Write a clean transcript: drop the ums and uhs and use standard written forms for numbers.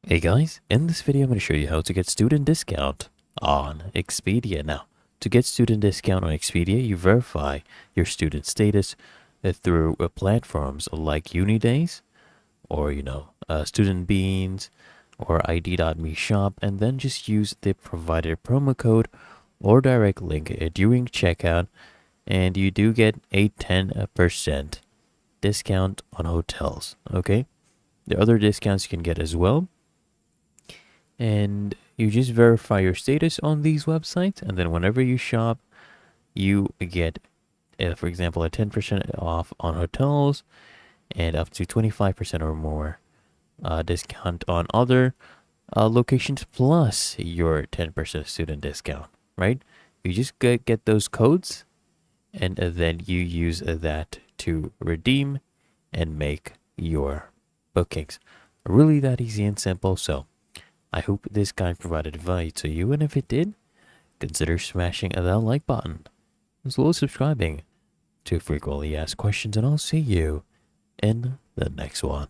Hey guys, in this video I'm going to show you how to get student discount on Expedia. Now, to get student discount on Expedia, you verify your student status through platforms like Unidays or, Student Beans or ID.me shop, and then just use the provided promo code or direct link during checkout, and you do get a 10% discount on hotels, okay? There are other discounts you can get as well, and you just verify your status on these websites, and then whenever you shop you get for example a 10% off on hotels and up to 25% or more discount on other locations, plus your 10% student discount, right? You just get those codes, and then you use that to redeem and make your bookings. Really that easy and simple. So I hope this guide provided value to you, and if it did, consider smashing that like button, as well as subscribing to frequently asked questions, and I'll see you in the next one.